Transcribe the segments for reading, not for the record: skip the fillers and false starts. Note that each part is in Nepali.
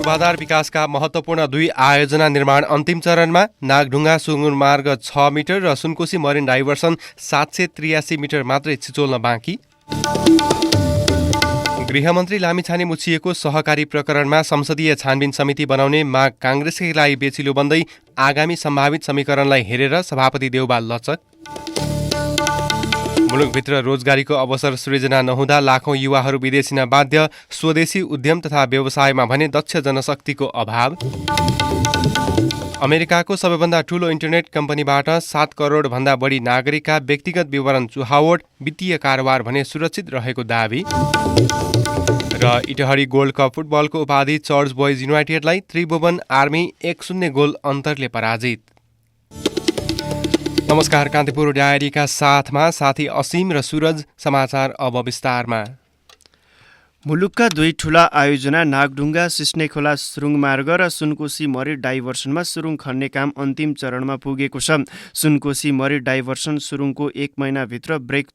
पूर्वाधार विकासका महत्त्वपूर्ण 2 आयोजना निर्माण अन्तिम चरणमा। नागढुङ्गा सुँगुर मार्ग 6 मिटर र सुनकोशी मरिन डाइभर्सन 783 मिटर मात्रै छिचोल्न बाँकी। गृहमन्त्री लामिछाने मुछिएको सहकारी प्रकरणमा संसदीय छानबिन समिति बनाउने माग काङ्ग्रेसकै लागि बेचिलो बन्दै आगामी सम्भावित समीकरणलाई हेरेर सभापति देउवाल लचक। मुलुकभित्र रोजगारीको अवसर सृजना नहुँदा लाखौं युवाहरू विदेशी न बाध्य। स्वदेशी उद्यम तथा व्यवसायमा भने दक्ष जनशक्तिको अभाव। अमेरिकाको सबैभन्दा ठूलो इन्टरनेट कम्पनीबाट 7 करोड भन्दा बढी नागरिकका व्यक्तिगत विवरण चुहावट। वित्तीय कारोबार भने सुरक्षित रहेको दावी। र इटहरी गोल्ड कप फुटबलको उपाधि चर्च बोइज युनाइटेडलाई त्रिभुवन आर्मी 1-0 गोल अन्तरले पराजित। नमस्कार, कान्तिपुर डायरीका साथमा साथी असीम र सूरज। समाचार अब विस्तारमा। मुलुकका 2 ठूला आयोजना नागढुङ्गा सिस्नेखोला सुरुङ मार्ग र सुनकोशी मरी डाइभर्सनमा सुरुङ खन्ने काम अन्तिम चरणमा पुगेको छ। सुनकोशी मरी डाइभर्सन सुरुङको 1 महिनाभित्र ब्रेक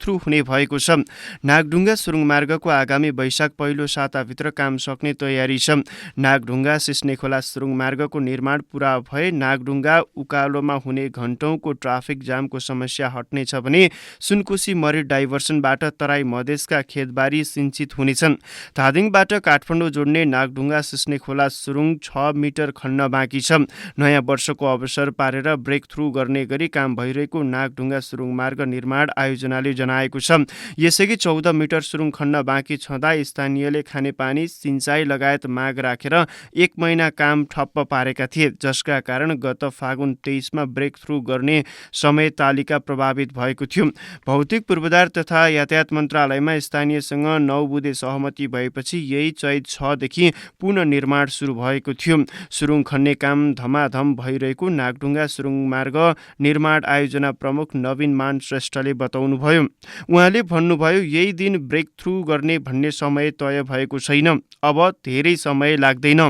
थ्रु हुने भएको छ। नागढुङ्गा सुरुङ मार्गको आगामी वैशाख पहिलो साताभित्र काम सक्ने तयारी छ। नागढुङ्गा सिस्नेखोला सुरुङ मार्गको निर्माण पूरा भए नागढुङ्गा उकालोमा हुने घण्टौँको ट्राफिक जामको समस्या हट्नेछ भने सुनकोशी मरी डाइभर्सनबाट तराई मधेसका खेतबारी सिञ्चित हुनेछन्। धादिङबाट काठमाडौँ जोड्ने नागढुङ्गा सिस्नेखोला सुरुङ 6 मिटर खन्न बाँकी छ। नयाँ वर्षको अवसर पारेर ब्रेक थ्रु गर्ने गरी काम भइरहेको नागढुङ्गा सुरुङ मार्ग निर्माण आयोजना जनाएको छ। यसअघि 14 मिटर सुरुङ खन्न बाँकी छँदा स्थानीयले खानेपानी सिंचाई लगायत माग राखेर 1 महिना काम ठप्प पारेका थिए, जसका कारण गत फागुन 23 मा ब्रेक थ्रु गर्ने समय तालिका प्रभावित भएको थियो। भौतिक पूर्वाधार तथा यातायात मन्त्रालयमा स्थानीयसँग 9 बुँदे सहमति भएपछि यही चैत 6 देखि पुनः निर्माण सुरु भएको थियो। सुरुङ खन्ने काम धमाधम भइरहेको नागढुङ्गा सुरुङ मार्ग निर्माण आयोजना प्रमुख नवीन मान श्रेष्ठले बताउनु भयो। उहाँले भन्नुभयो, यही दिन ब्रेक थ्रु गर्ने भन्ने समय तय भएको छैन, अब धेरै समय लाग्दैन।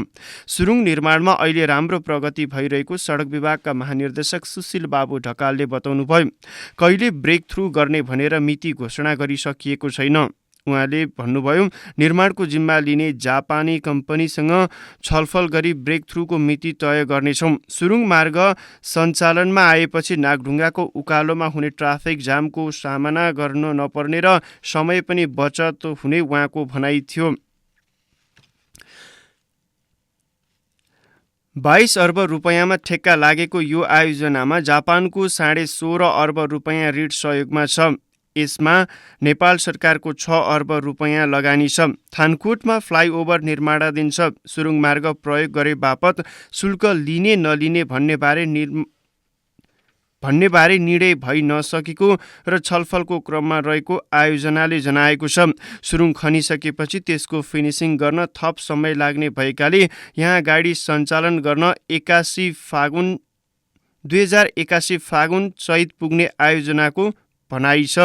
सुरुङ निर्माणमा अहिले राम्रो प्रगति भइरहेको सडक विभागका महानिर्देशक सुशील बाबु ढकालले बताउनुभयो। कहिले ब्रेक थ्रु गर्ने भनेर मिति घोषणा गरिसकिएको छैन। उहाँले भन्नुभयो, निर्माणको जिम्मा लिने जापानी कम्पनीसँग छलफल गरी ब्रेक थ्रुको मिति तय गर्नेछौँ। सुरुङ मार्ग सञ्चालनमा आएपछि नागढुङ्गाको उकालोमा हुने ट्राफिक जामको सामना गर्न नपर्ने र समय पनि बचत हुने उहाँको भनाइ थियो। 22 अर्ब रुपैयाँमा ठेक्का लागेको यो आयोजनामा जापानको 16.5 अर्ब रुपैयाँ ऋण सहयोगमा छ। यसमा नेपाल सरकारको 6 अर्ब रुपैयाँ लगानी छ। थानकोटमा फ्लाइओभर निर्माणाधीन छ। सुरुङ मार्ग प्रयोग गरे बापत शुल्क लिने नलिने भन्ने बारे निर्णय भइ नसकेको र छलफलको क्रममा रहेको आयोजनाले जनाएको छ। सुरुङ खनिसकेपछि त्यसको फिनिसिङ गर्न थप समय लाग्ने भएकाले यहाँ गाडी सञ्चालन गर्न 2081 फागुन चैत पुग्ने आयोजनाको भनाइ छ।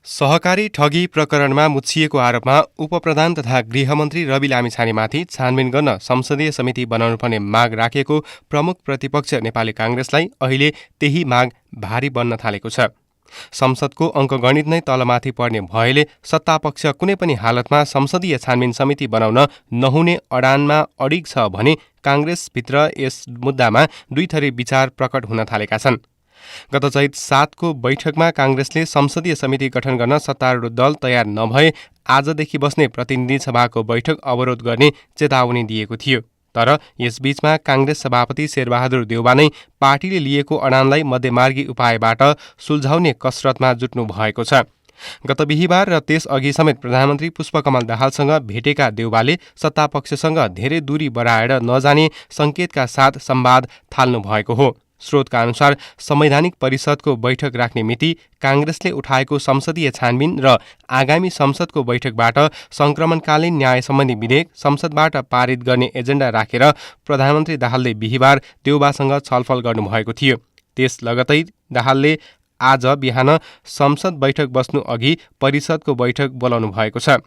सहकारी ठगी प्रकरणमा मुछिएको आरोपमा उपप्रधान तथा गृहमन्त्री रवि लामिछानेमाथि छानबिन गर्न संसदीय समिति बनाउनुपर्ने माग राखेको प्रमुख प्रतिपक्ष नेपाली काङ्ग्रेसलाई अहिले त्यही माग भारी बन्न थालेको छ। संसदको अङ्कगणित नै तलमाथि पर्ने भएले सत्तापक्ष कुनै पनि हालतमा संसदीय छानबिन समिति बनाउन नहुने अडानमा अडिग छ भने काङ्ग्रेसभित्र यस मुद्दामा 2 थरी विचार प्रकट हुन थालेका छन्। गत चैत 7 को बैठकमा काङ्ग्रेसले संसदीय समिति गठन गर्न सत्तारूढ दल तयार नभए आजदेखि बस्ने प्रतिनिधि सभाको बैठक अवरोध गर्ने चेतावनी दिएको थियो। तर यसबीचमा काङ्ग्रेस सभापति शेरबहादुर देउवा नै पार्टीले लिएको अडानलाई मध्यमार्गी उपायबाट सुल्झाउने कसरतमा जुट्नु भएको छ। गत बिहीबार र त्यसअघि समेत प्रधानमन्त्री पुष्पकमल दाहालसँग भेटेका देउवाले सत्तापक्षसँग धेरै दूरी बढाएर नजाने सङ्केतका साथ संवाद थाल्नु भएको हो। स्रोतका अनुसार संवैधानिक परिषदको बैठक राख्ने मिति, काङ्ग्रेसले उठाएको संसदीय छानबिन र आगामी संसदको बैठकबाट संक्रमणकालीन न्याय सम्बन्धी विधेयक संसदबाट पारित गर्ने एजेन्डा राखेर प्रधानमन्त्री दाहालले बिहीबार देउवासँग छलफल गर्नुभएको थियो। त्यस लगतै दाहालले आज बिहान संसद बैठक बस्नु अघि परिषदको बैठक बोलाउनु भएको छ।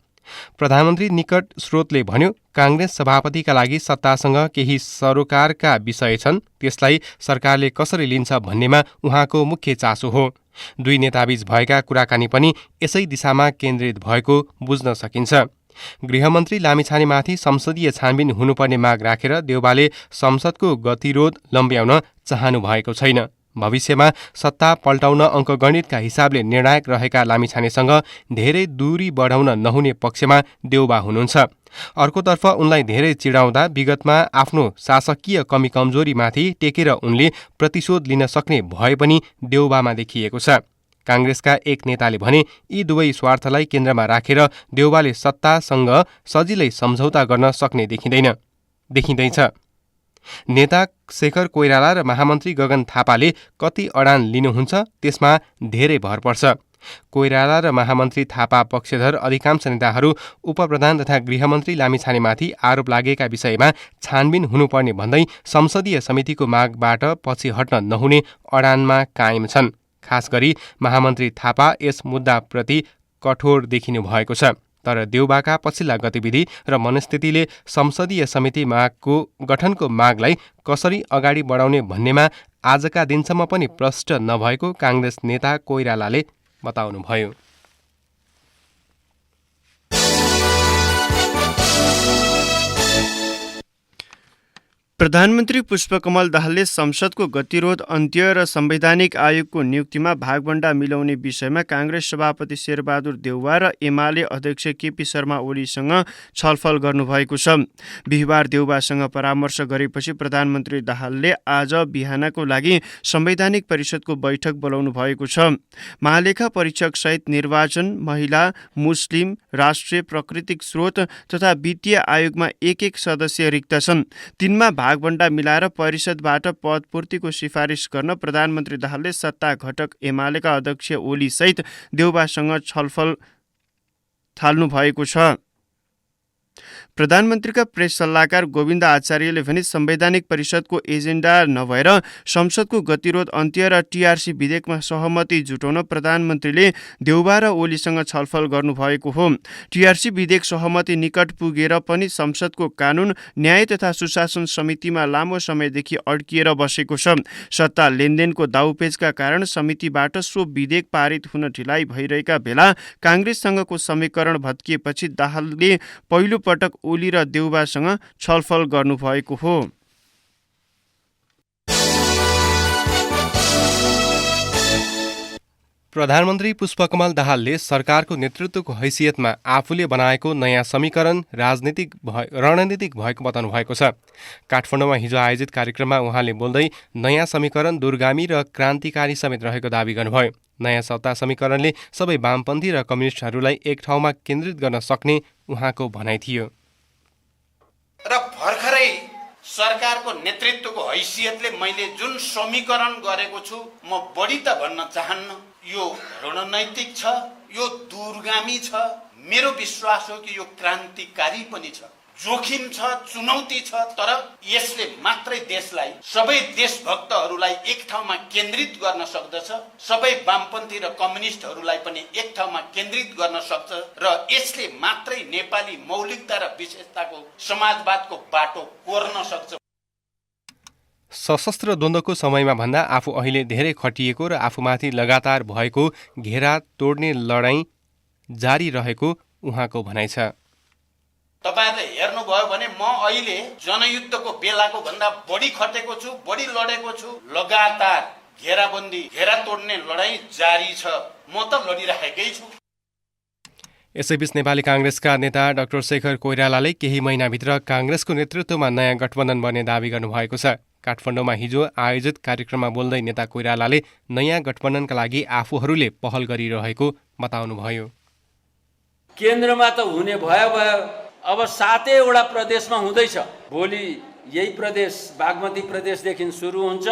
प्रधानमन्त्री निकट स्रोतले भन्यो, काङ्ग्रेस सभापतिका लागि सत्तासँग केही सरोकारका विषय छन्, त्यसलाई सरकारले कसरी लिन्छ भन्नेमा उहाँको मुख्य चासो हो। दुई नेताबीच भएका कुराकानी पनि यसै दिशामा केन्द्रित भएको बुझ्न सकिन्छ। गृहमन्त्री लामिछानेमाथि संसदीय छानबिन हुनुपर्ने माग राखेर देउबाले संसदको गतिरोध लम्ब्याउन चाहनु भएको छैन। भविष्यमा सत्ता पल्टाउन अङ्कगणितका हिसाबले निर्णायक रहेका लामिछानेसँग धेरै दूरी बढाउन नहुने पक्षमा देउबा हुनुहुन्छ। अर्कोतर्फ उनलाई धेरै चिडाउँदा विगतमा आफ्नो शासकीय कमी कमजोरीमाथि टेकेर उनले प्रतिशोध लिन सक्ने भए पनि देउबामा देखिएको छ। काङ्ग्रेसका एक नेताले भने यी दुवै स्वार्थलाई केन्द्रमा राखेर देउबाले सत्तासँग सजिलै सम्झौता गर्न सक्ने देखिँदैछ। नेता शेखर कोइराला र महामन्त्री गगन थापाले कति अडान लिनुहुन्छ त्यसमा धेरै भर पर्छ। कोइराला र महामन्त्री थापा पक्षधर अधिकांश नेताहरू उपप्रधान तथा गृहमन्त्री लामिछानेमाथि आरोप लागेका विषयमा छानबिन हुनुपर्ने भन्दै संसदीय समितिको मागबाट पछि हट्न नहुने अडानमा कायम छन्। खास गरी महामन्त्री थापा यस मुद्दाप्रति कठोर देखिनु भएको छ। तर देउबाका पछिल्ला गतिविधि र मनस्थितिले संसदीय समिति मागको गठनको मागलाई कसरी अगाडि बढाउने भन्नेमा आजका दिनसम्म पनि प्रष्ट नभएको काङ्ग्रेस नेता कोइरालाले बताउनुभयो। प्रधानमन्त्री पुष्पकमल दाहालले संसदको गतिरोध अन्त्य र संवैधानिक आयोगको नियुक्तिमा भागभण्डा मिलाउने विषयमा काङ्ग्रेस सभापति शेरबहादुर देउवा र एमाले अध्यक्ष केपी शर्मा ओलीसँग छलफल गर्नुभएको छ। बिहिबार देउवासँग परामर्श गरेपछि प्रधानमन्त्री दाहालले आज बिहानको लागि संवैधानिक परिषदको बैठक बोलाउनु भएको छ। महालेखा परीक्षकसहित निर्वाचन, महिला, मुस्लिम, राष्ट्रिय प्राकृतिक स्रोत तथा वित्तीय आयोगमा एक सदस्य रिक्त छन्। तिनमा भागभण्डा मिलाएर परिषदबाट पदपूर्तिको सिफारिस गर्न प्रधानमन्त्री दाहालले सत्ता घटक एमालेका अध्यक्ष ओली सहित देउवासँग छलफल थाल्नु भएको छ। प्रधानमन्त्रीका प्रेस सल्लाहकार गोविन्द आचार्यले भने संवैधानिक परिषदको एजेन्डा नभएर संसदको गतिरोध अन्त्य र टीआरसी विधेयकमा सहमति जुटाउन प्रधानमन्त्रीले देउवा र ओलीसँग छलफल गर्नुभएको हो। टीआरसी विधेयक सहमति निकट पुगेर पनि संसदको कानून, न्याय तथा सुशासन समितिमा लामो समयदेखि अड्किएर बसेको छ। सत्ता लेनदेनको दाउपेचका कारण समितिबाट सो विधेयक पारित हुन ढिलाइ भइरहेका बेला काङ्ग्रेससँगको समीकरण भत्किएपछि दाहालले पहिलो पटक ओली र देउवासँग छलफल गर्नुभएको हो। प्रधानमन्त्री पुष्पकमल दाहालले सरकारको नेतृत्वको हैसियतमा आफूले बनाएको नयाँ समीकरण रणनीतिक भएको बताउनु भएको छ। काठमाडौँमा हिजो आयोजित कार्यक्रममा उहाँले बोल्दै नयाँ समीकरण दूरगामी र क्रान्तिकारी समेत रहेको दावी गर्नुभयो। नयाँ सत्ता समीकरणले सबै वामपन्थी र कम्युनिस्टहरूलाई एक ठाउँमा केन्द्रित गर्न सक्ने उहाँको भनाइ थियो। र भर्खरै सरकारको नेतृत्वको हैसियतले मैले जुन समीकरण गरेको छु, म बढी त भन्न चाहन्न। यो रणनैतिक छ, यो दूरगामी छ। मेरो विश्वास हो कि यो क्रान्तिकारी पनि छ। जोखिम छ, चुनौती छ, तर यसले मात्रै देशलाई, सबै देशभक्तहरूलाई एक ठाउँमा केन्द्रित गर्न सक्दछ। सबै वामपन्थी र कम्युनिस्टहरूलाई पनि एक ठाउँमा केन्द्रित गर्न सक्छ र यसले मात्रै नेपाली मौलिकता र विशेषताको समाजवादको बाटो कोर्न सक्छ। सशस्त्र द्वन्द्वको समयमा भन्दा आफू अहिले धेरै खटिएको र आफूमाथि लगातार भएको घेरा तोड्ने लडाईँ जारी रहेको उहाँको भनाइ छ। तपाईहरुले हेर्नुभयो भने म अहिले जनयुद्धको बेलाको भन्दा बढी खटेको छु, बढी लडेको छु। लगातार घेराबन्दी, घेरा तोड्ने लडाईँ जारी छ। म त लडिरहेकै छु। यसैबीच नेपाली काङ्ग्रेसका नेता डाक्टर शेखर कोइरालाले केही महिनाभित्र काङ्ग्रेसको नेतृत्वमा नयाँ गठबन्धन बन्ने दावी गर्नुभएको छ। काठमाडौँमा हिजो आयोजित कार्यक्रममा बोल्दै नेता कोइरालाले नयाँ गठबन्धनका लागि आफूहरूले पहल गरिरहेको बताउनुभयो। केन्द्रमा त हुने भयो, अब 7वटा प्रदेशमा हुँदैछ। भोलि यही प्रदेश बागमती प्रदेशदेखि सुरु हुन्छ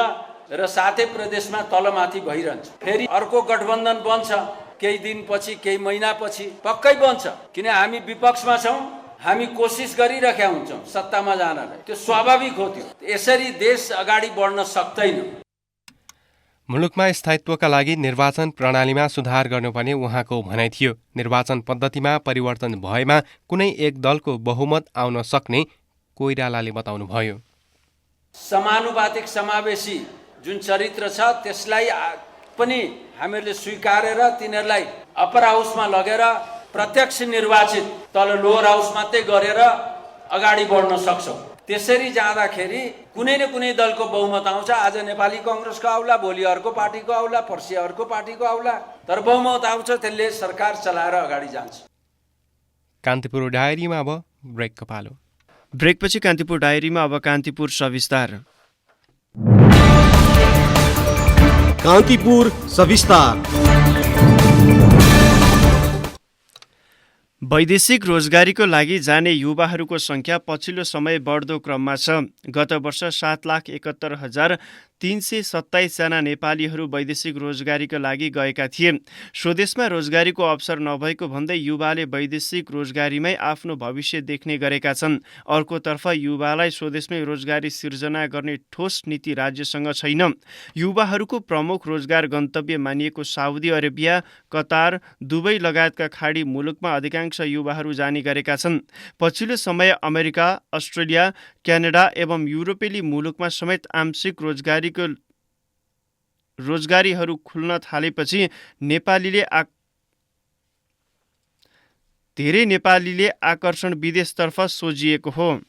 र 7 प्रदेशमा तलमाथि भइरहन्छ। फेरि अर्को गठबन्धन बन्छ, केही दिनपछि, केही महिनापछि पक्कै बन्छ। किन हामी विपक्षमा छौँ, हामी कोसिस गरिरहेका हुन्छौँ सत्तामा जानलाई। त्यो स्वाभाविक हो। त्यो यसरी देश अगाडि बढ्न सक्दैन। मुलुकमा स्थायित्वका लागि निर्वाचन प्रणालीमा सुधार गर्नुपर्ने उहाँको भनाइ थियो। निर्वाचन पद्धतिमा परिवर्तन भएमा कुनै एक दलको बहुमत आउन सक्ने कोइरालाले बताउनुभयो। समानुपातिक समावेशी जुन चरित्र छ त्यसलाई पनि हामीहरूले स्वीकारेर तिनीहरूलाई अप्पर हाउसमा लगेर प्रत्यक्ष निर्वाचित तल लोअर हाउस मात्रै गरेर अगाडि बढ्न सक्छौँ। त्यसरी जाँदाखेरि कुनै न कुनै दलको बहुमत आउँछ। आज नेपाली कङ्ग्रेसको आउला, भोलि अर्को पार्टीको आउला, पर्सि अर्को पार्टीको आउला, तर बहुमत आउँछ, त्यसले सरकार चलाएर अगाडि जान्छ। कान्तिपुर डायरीमा अब ब्रेकको पालो। ब्रेकपछि कान्तिपुर डायरीमा अब कान्तिपुर सविस्तार। कान्तिपुर सविस्तार। वैदेशिक रोजगारीको लागि जाने युवाहरूको सङ्ख्या पछिल्लो समय बढ्दो क्रममा छ। गत वर्ष 7,71,327 जना नेपालीहरू वैदेशिक रोजगारीका लागि गएका थिए। स्वदेशमा रोजगारीको अवसर नभएको भन्दै युवाले वैदेशिक रोजगारीमै आफ्नो भविष्य देख्ने गरेका छन्। अर्कोतर्फ युवालाई स्वदेशमै रोजगारी सिर्जना गर्ने ठोस नीति राज्यसँग छैन। युवाहरूको प्रमुख रोजगार गन्तव्य मानिएको साउदी अरेबिया, कतार, दुबई लगायतका खाडी मुलुकमा अधिकांश युवाहरू जाने गरेका छन्। पछिल्लो समय अमेरिका, अस्ट्रेलिया, क्यानाडा एवं युरोपेली मुलुकमा समेत आंशिक रोजगारीहरू खुल्न थालेपछि धेरै नेपालीले आकर्षण विदेशतर्फ सोझिएको हो।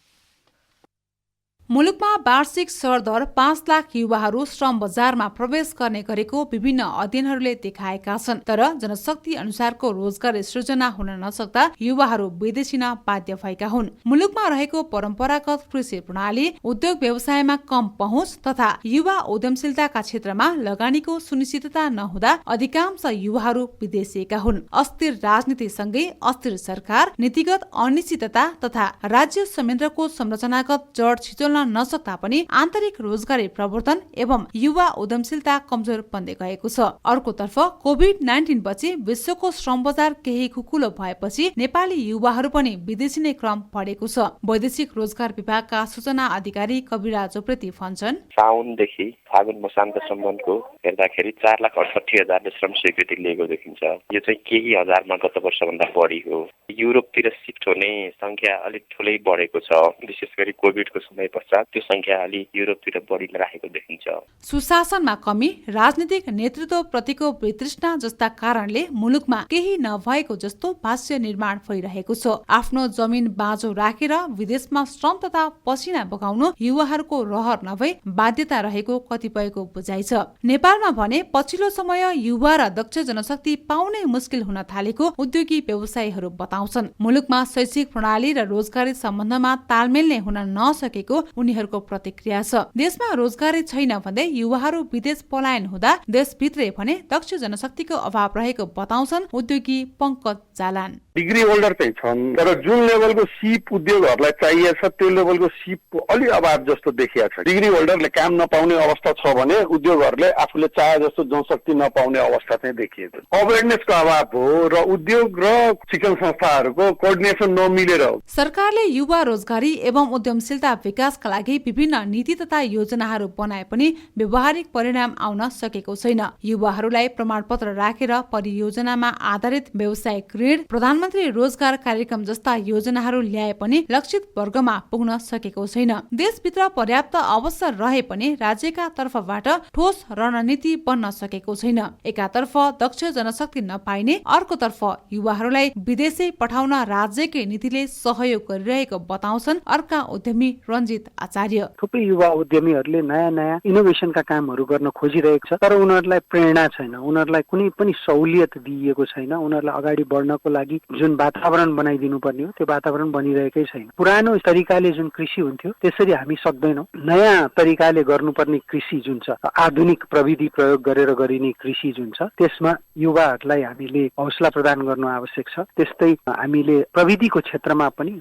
मुलुकमा वार्षिक सरदर 5 लाख युवाहरू श्रम बजारमा प्रवेश गर्ने गरेको विभिन्न अध्ययनहरूले देखाएका छन्। तर जनशक्ति अनुसारको रोजगार सृजना हुन नसक्दा युवाहरू विदेशिन बाध्य भएका हुन्। मुलुकमा रहेको परम्परागत कृषि प्रणाली, उद्योग व्यवसायमा कम पहुँच तथा युवा उद्यमशीलताका क्षेत्रमा लगानीको सुनिश्चितता नहुँदा अधिकांश युवाहरू विदेशिएका हुन्। अस्थिर राजनीतिसँगै अस्थिर सरकार, नीतिगत अनिश्चितता तथा राज्य संयन्त्रको संरचनागत जड छिचोल्न नसक्दा पनि आन्तरिक रोजगारी प्रवर्तन एवं युवा उद्यमशीलता कमजोर बन्दै गएको छ। अर्कोतर्फ कोभिड-19 पछि विश्वको श्रम बजार केही खुकुलो भएपछि नेपाली युवाहरू पनि विदेशी नै क्रम बढेको छ। वैदेशिक रोजगार विभागका सूचना अधिकारी कविराज उप्रेती भन्छन्, साउनदेखि फागुन मसान्तसम्मको हेर्दाखेरि 4,68,000ले श्रम स्वीकृति लिएको देखिन्छ। यो चाहिँ केही हजारमा गत वर्षभन्दा बढी हो। युरोपतिर शिफ्ट हुने संख्या अलिक ठुलै बढेको छ। विशेष गरी कोभिडको समय पश्चात त्यो संख्या अलि युरोपतिर बढी राखेको देखिन्छ। सुशासनमा कमी, राजनीतिक नेतृत्व प्रतिको वितृष्णा जस्ता कारणले मुलुकमा केही नभएको जस्तो भाष्य निर्माण भइरहेको छ। आफ्नो जमिन बाँझो राखेर विदेशमा श्रम तथा पसिना बगाउनु युवाहरूको रहर नभई बाध्यता रहेको कतिपयको बुझाइ छ। नेपालमा भने पछिल्लो समय युवा र दक्ष जनशक्ति पाउनै मुस्किल हुन थालेको उद्योगी व्यवसायीहरू बताउँछन्। मुलुकमा शैक्षिक प्रणाली र रोजगारी सम्बन्धमा तालमेल नै हुन नसकेको उनीहरूको प्रतिक्रिया छ। देशमा रोजगारी छैन भन्दै युवाहरू विदेश पलायन हुँदा देशभित्रै भने दक्ष जनशक्तिको अभाव रहेको बताउँछन् उद्योगी पंकज जालान। डिग्री होल्डर चाहिँ छन्, तर जुन लेभलको सिप उद्योगहरूलाई चाहिएको छ त्यो लेभलको सिपको अलि अभाव जस्तो देखिएको छ। डिग्री होल्डरले काम नपाउने अवस्था छ भने उद्योगहरूले आफूले चाहे जस्तो जनशक्ति नपाउने अवस्था चाहिँ देखिएको छ। अवेरनेसको अभाव हो र उद्योग र शिक्षण संस्थाहरूको कोअर्डिनेसन नमिलेर हो। सरकारले युवा रोजगारी एवं उद्यमशीलता विकासका लागि विभिन्न नीति तथा योजनाहरू बनाए पनि व्यावहारिक परिणाम आउन सकेको छैन। युवाहरूलाई प्रमाणपत्र राखेर परियोजनामा आधारित व्यावसायिक ऋण, प्रधानमन्त्री रोजगार कार्यक्रम जस्ता योजनाहरू ल्याए पनि लक्षित वर्गमा पुग्न सकेको छैन। देशभित्र पर्याप्त अवसर रहे पनि राज्यका तर्फबाट ठोस रणनीति बन्न सकेको छैन। एकातर्फ दक्ष जनशक्ति नपाइने, अर्कोतर्फ युवाहरूलाई विदेशै पठाउन राज्यकै नीतिले सहयोग गरिरहेको बताउँछन् अर्का उद्यमी रञ्जित आचार्य। थुप्रै युवा उद्यमीहरूले नयाँ इनोभेसनका कामहरू गर्न खोजिरहेको छ, तर उनीहरूलाई प्रेरणा छैन, उनीहरूलाई कुनै पनि सहुलियत दिइएको छैन। उनीहरूलाई अगाडि बढ्नको लागि जुन वातावरण बनाइदिनु पर्ने हो त्यो वातावरण बनिरहेकै छैन। पुरानो तरिकाले जुन कृषि हुन्थ्यो त्यसरी हामी सक्दैनौँ। नयाँ तरिकाले गर्नुपर्ने कृषि जुन छ, आधुनिक प्रविधि प्रयोग गरेर गरिने कृषि जुन छ, त्यसमा युवाहरूलाई हामीले हौसला प्रदान गर्नु आवश्यक छ। त्यस्तै हामीले प्रविधिको क्षेत्रमा पनि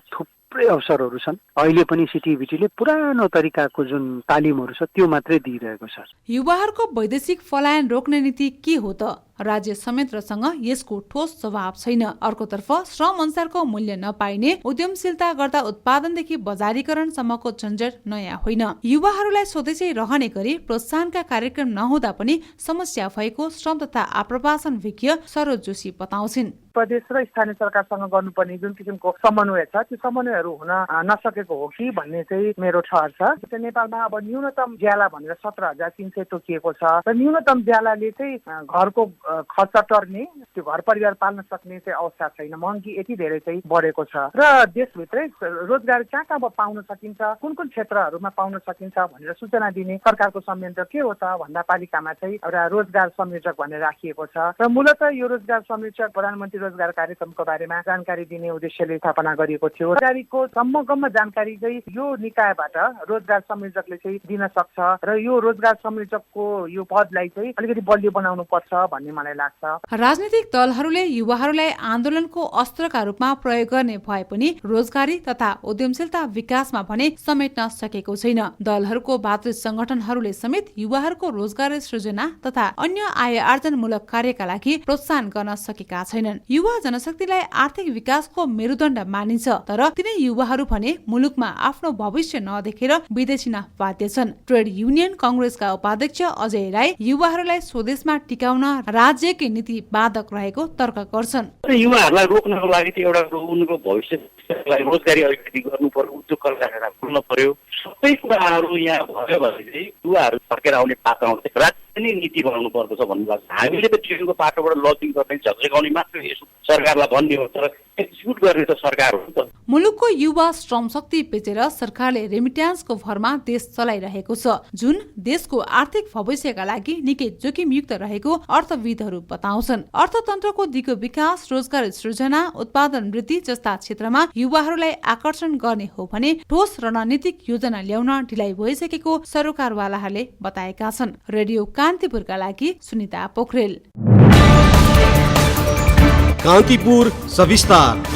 थुप्रै अवसरहरू छन्। अहिले पनि सिटिभिटीले पुरानो तरिकाको जुन तालिमहरू छ त्यो मात्रै दिइरहेको छ। युवाहरूको वैदेशिक पलायन रोक्ने नीति के हो त? राज्य संयन्त्रसँग यसको ठोस जवाब छैन। अर्कोतर्फ श्रम अनुसारको मूल्य नपाइने, उद्यमशीलता गर्दा उत्पादनदेखि बजारीकरणसम्मको झन्झट नयाँ होइन। युवाहरूलाई स्वदेशी रहने गरी प्रोत्साहनका कार्यक्रम नहुँदा पनि समस्या भएको श्रम तथा आप्रवासन विज्ञ सरोज जोशी बताउँछिन्। प्रदेश र स्थानीय सरकारसँग गर्नुपर्ने जुन किसिमको समन्वय छ त्यो समन्वयहरू हुन नसकेको हो कि भन्ने चाहिँ मेरो ठहर छ। नेपालमा अब न्यूनतम ज्याला भनेर 17,300 तोकिएको छ र न्यूनतम ज्यालाले चाहिँ घरको खर्च टर्ने, त्यो घर परिवार पाल्न सक्ने चाहिँ अवस्था छैन। महँगी यति धेरै चाहिँ बढेको छ र देशभित्रै रोजगार कहाँ कहाँ पाउन सकिन्छ, कुन कुन क्षेत्रहरूमा पाउन सकिन्छ भनेर सूचना दिने सरकारको संयन्त्र के हो त भन्दा पालिकामा चाहिँ एउटा रोजगार संयोजक भनेर राखिएको छ र मूलतः यो रोजगार संयोजक प्रधानमन्त्री रोजगार कार्यक्रमको बारेमा जानकारी दिने उद्देश्यले स्थापना गरिएको थियो। रोजगारीको सम्म जानकारी चाहिँ यो निकायबाट रोजगार संयोजकले चाहिँ दिन सक्छ र यो रोजगार संयोजकको यो पदलाई चाहिँ अलिकति बलियो बनाउनु पर्छ भन्ने मलाई लाग्छ। राजनीतिक दलहरूले युवाहरूलाई आन्दोलनको अस्त्रका रूपमा प्रयोग गर्ने भए पनि रोजगारी तथा उद्यमशीलता विकासमा भने समेट्न सकेको छैन। दलहरूको भातृ संगठनहरूले समेत युवाहरूको रोजगारी सृजना तथा अन्य आय आर्जनमूलक कार्यका लागि प्रोत्साहन गर्न सकेका छैनन्। युवा जनशक्तिलाई आर्थिक विकासको मेरुदण्ड मानिन्छ, तर तिनै युवाहरू भने मुलुकमा आफ्नो भविष्य नदेखेर विदेशी बाध्य छन्। ट्रेड युनियन कंग्रेसका उपाध्यक्ष अजय राई युवाहरूलाई स्वदेशमा टिकाउन राज्यकै नीति बाधक रहेको तर्क गर्छन्। युवाहरूलाई रोक्नको लागि चाहिँ एउटा उनको भविष्यलाई रोजगारी अलिकति गर्नु पर्यो, उद्योग कलकारखाना खोल्न पर्यो। सबै कुराहरू यहाँ भयो भने चाहिँ युवाहरू फर्केर आउने बाटो आउँछ। राज्य नै नीति बनाउनु पर्दछ भन्ने लाग्छ। हामीले त ट्रेनको पाटोबाट लजिङ गर्ने, झकझकाउने मात्रै सरकारलाई भन्ने हो, तर एक्जिक्युट गर्ने त सरकार हो नि त। मुलुकको युवा श्रम शक्ति बेचेर सरकारले रेमिट्यान्सको भरमा देश चलाइरहेको छ, जुन देशको आर्थिक भविष्यका लागि निकै जोखिमयुक्त रहेको अर्थविदहरू बताउँछन्। अर्थतन्त्रको दिगो विकास, रोजगारी सृजना, उत्पादन वृद्धि जस्ता क्षेत्रमा युवाहरूलाई आकर्षण गर्ने हो भने ठोस रणनीतिक योजना ल्याउन ढिलाइ भइसकेको सरकारवालाहरूले बताएका छन्। रेडियो कान्तिपुरका लागि सुनिता पोखरेल। कान्तिपुर सविस्तार।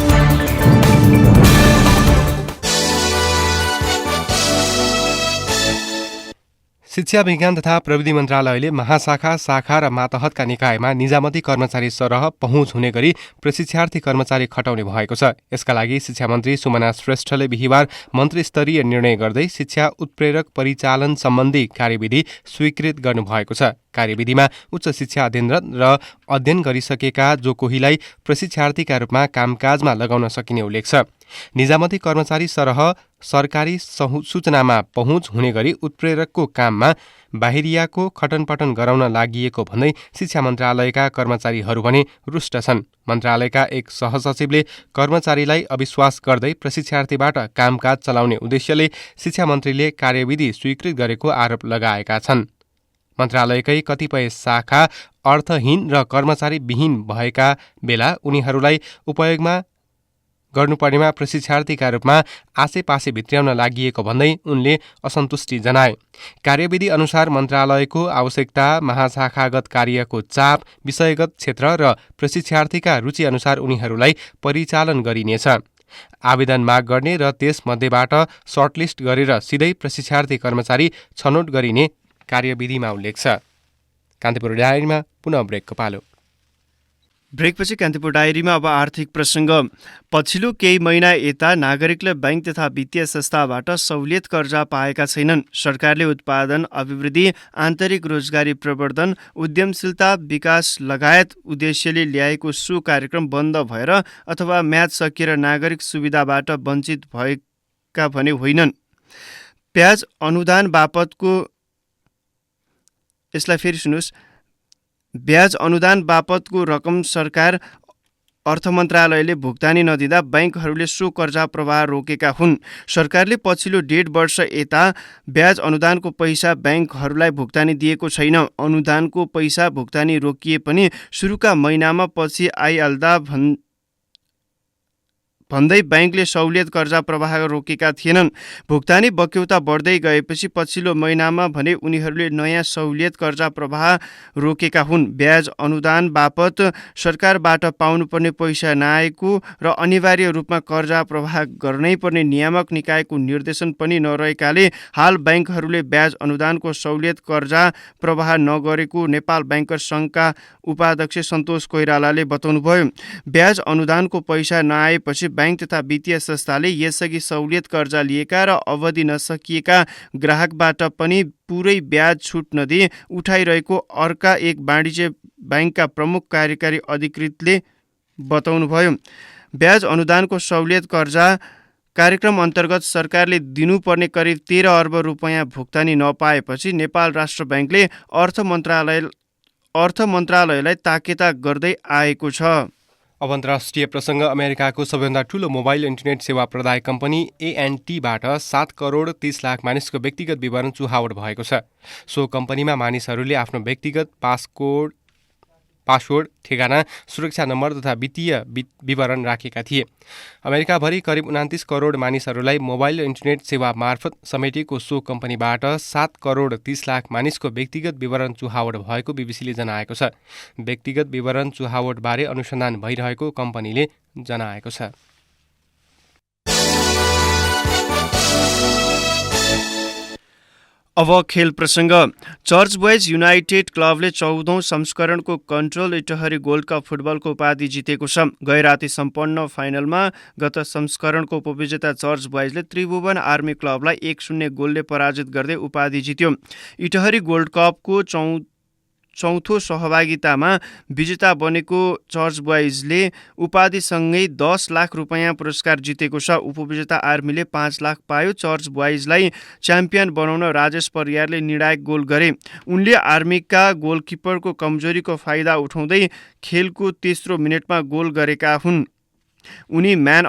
शिक्षा विज्ञान तथा प्रविधि मन्त्रालयले महाशाखा, शाखा र मातहतका निकायमा निजामती कर्मचारी सरह पहुँच हुने गरी प्रशिक्षार्थी कर्मचारी खटाउने भएको छ। यसका लागि शिक्षा मन्त्री सुमना श्रेष्ठले बिहिबार मन्त्रीस्तरीय निर्णय गर्दै शिक्षा उत्प्रेरक परिचालन सम्बन्धी कार्यविधि स्वीकृत गर्नुभएको छ। कार्यविधिमा उच्च शिक्षा अध्ययनरत र अध्ययन गरिसकेका जो कोहीलाई प्रशिक्षार्थीका रूपमा कामकाजमा लगाउन सकिने उल्लेख छ। निजामती कर्मचारी सरह सरकारी सूचनामा पहुँच हुने गरी उत्प्रेरकको काममा बाहिरियाको खटनपटन गराउन लागिएको भन्दै शिक्षा मन्त्रालयका कर्मचारीहरू भने रुष्ट छन्। मन्त्रालयका एक सहसचिवले कर्मचारीलाई अविश्वास गर्दै प्रशिक्षार्थीबाट कामकाज चलाउने उद्देश्यले शिक्षा मन्त्रीले कार्यविधि स्वीकृत गरेको आरोप लगाएका छन्। मन्त्रालयकै कतिपय शाखा अर्थहीन र कर्मचारीविहीन भएका बेला उनीहरूलाई उपयोगमा गर्नुपर्नेमा प्रशिक्षार्थीका रूपमा आसेपासे भित्र्याउन लागिएको भन्दै उनले असन्तुष्टि जनाए। कार्यविधि अनुसार मन्त्रालयको आवश्यकता, महाशाखागत कार्यको चाप, विषयगत क्षेत्र र प्रशिक्षार्थीका रुचि अनुसार उनीहरूलाई परिचालन गरिनेछ। आवेदन माग गर्ने र त्यसमध्येबाट सर्टलिस्ट गरेर सिधै प्रशिक्षार्थी कर्मचारी छनौट गरिने कार्यविधिमा उल्लेख छ। कान्तिपुर डायरीमा पुनः ब्रेकको पालो। ब्रेकपछि कान्तिपुर डायरीमा अब आर्थिक प्रसङ्ग। पछिल्लो केही महिना यता नागरिकले बैंक तथा वित्तीय संस्थाबाट सहुलियत कर्जा पाएका छैनन्। सरकारले उत्पादन, अभिवृद्धि, आन्तरिक रोजगारी प्रवर्धन, उद्यमशीलता विकास लगायत उद्देश्यले ल्याएको सो कार्यक्रम बन्द भएर अथवा म्याद सकिएर नागरिक सुविधाबाट वञ्चित भएका भने होइनन्। प्याज अनुदान बापतको यसलाई फेरि सुन्नुहोस्। ब्याज अनुदान बापतको रकम सरकार अर्थ मन्त्रालयले भुक्तानी नदिँदा बैंकहरूले सो कर्जा प्रवाह रोकेका हुन्। सरकारले पछिल्लो 1.5 वर्ष यता ब्याज अनुदानको पैसा बैंकहरूलाई भुक्तानी दिएको छैन। अनुदानको पैसा भुक्तानी रोकिए पनि सुरुका महिनामा पछि आइहाल्दा भन्दै बैंकले सहुलियत कर्जा प्रवाह रोकेका थिएनन्। भुक्तानी बक्यौता बढ्दै गएपछि पछिल्लो महिनामा भने उनीहरूले नयाँ सहुलियत कर्जा प्रवाह रोकेका हुन्। ब्याज अनुदान बापत सरकारबाट पाउनुपर्ने पैसा नआएको र अनिवार्य रूपमा कर्जा प्रवाह गर्नै पर्ने नियामक निकायको निर्देशन पनि नरहेकाले हाल बैंकहरूले ब्याज अनुदानको सहुलियत कर्जा प्रवाह नगरेको नेपाल बैंकर्स सङ्घका उपाध्यक्ष सन्तोष कोइरालाले बताउनुभयो। ब्याज अनुदानको पैसा नआएपछि बैंक तथा वित्तीय संस्थाले यसअघि सहुलियत कर्जा लिएका र अवधि नसकिएका ग्राहकबाट पनि पुरै ब्याज छुट नदिई उठाइरहेको अर्का एक वाणिज्य बैंकका प्रमुख कार्यकारी अधिकृतले बताउनुभयो। ब्याज अनुदानको सहुलियत कर्जा कार्यक्रम अन्तर्गत सरकारले दिनुपर्ने करिब 13 अर्ब रुपैयाँ भुक्तानी नपाएपछि नेपाल राष्ट्र बैंकले अर्थ मन्त्रालयलाई ताकेता गर्दै आएको छ। अब अन्तर्राष्ट्रिय प्रसङ्ग। अमेरिकाको सबैभन्दा ठूलो मोबाइल इन्टरनेट सेवा प्रदायक कम्पनी AT&Tबाट 7 करोड 30 लाख मानिसको व्यक्तिगत विवरण चुहावट भएको छ। सो कम्पनीमा मानिसहरूले आफ्नो व्यक्तिगत पासवर्ड, ठेगाना, सुरक्षा नम्बर तथा वित्तीय विवरण राखेका थिए। अमेरिकाभरि करिब 29 करोड मानिसहरूलाई मोबाइल इन्टरनेट सेवा मार्फत समेटिएको सो कम्पनीबाट 7 करोड 30 लाख मानिसको व्यक्तिगत विवरण चुहावट भएको बीबीसीले जनाएको छ। व्यक्तिगत विवरण चुहावटबारे अनुसन्धान भइरहेको कम्पनीले जनाएको छ। अब खेल प्रसङ्ग। चर्च बोइज युनाइटेड क्लबले 14औं संस्करणको कन्ट्रोल इटहरी गोल्ड कप फुटबलको उपाधि जितेको छ। गैराती सम्पन्न फाइनलमा गत संस्करणको उपविजेता चर्च बोइजले त्रिभुवन आर्मी क्लबलाई 1-0 गोलले पराजित गर्दै उपाधि जित्यो। इटहरी गोल्ड कपको चौथो सहभागितामा विजेता बनेको चर्च बोइजले उपाधिसँगै 10 लाख रुपैयाँ पुरस्कार जितेको छ। उपविजेता आर्मीले 5 लाख पायो। चर्च बोइजलाई च्याम्पियन बनाउन राजेश परियारले निर्णायक गोल गरे। उनले आर्मीका गोलकिपरको कमजोरीको फाइदा उठाउँदै खेलको तेस्रो मिनेटमा गोल गरेका हुन्। उनी म्यान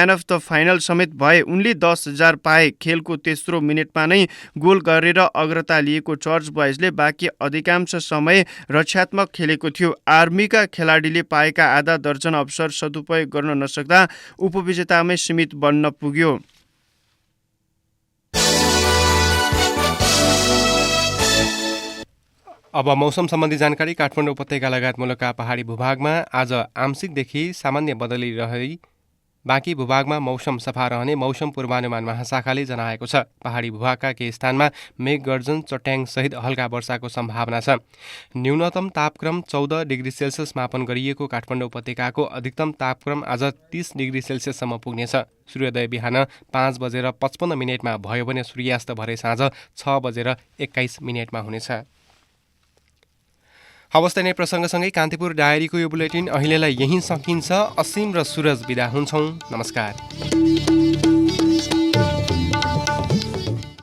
अफ द फाइनल समेत भए। उनले 10,000 पाए। खेलको तेस्रो मिनेटमा नै गोल गरेर अग्रता लिएको चर्च बोइजले बाँकी अधिकांश समय रक्षात्मक खेलेको थियो। आर्मीका खेलाडीले पाएका आधा दर्जन अवसर सदुपयोग गर्न नसक्दा उपविजेतामै सीमित बन्न पुग्यो। अब मौसम सम्बन्धी जानकारी। काठमाडौँ उपत्यका लगायत मुलुकका पहाडी भूभागमा आज आंशिकदेखि सामान्य बदली रही बाँकी भूभागमा मौसम सफा रहने मौसम पूर्वानुमान महाशाखाले जनाएको छ। पहाडी भूभागका केही स्थानमा मेघ गर्जन, चट्याङसहित हल्का वर्षाको सम्भावना छ। न्यूनतम तापक्रम 14 डिग्री सेल्सियस मापन गरिएको काठमाडौँ उपत्यकाको अधिकतम तापक्रम आज 30 डिग्री सेल्सियससम्म पुग्नेछ। सूर्योदय बिहान 5:55 भयो भने सूर्यास्त भरे साँझ 6:21 हुनेछ। हवस् त नै प्रसङ्गसँगै कान्तिपुर डायरीको यो बुलेटिन अहिलेलाई यहीँ सकिन्छ। असीम र सुरज बिदा हुन्छौँ। नमस्कार।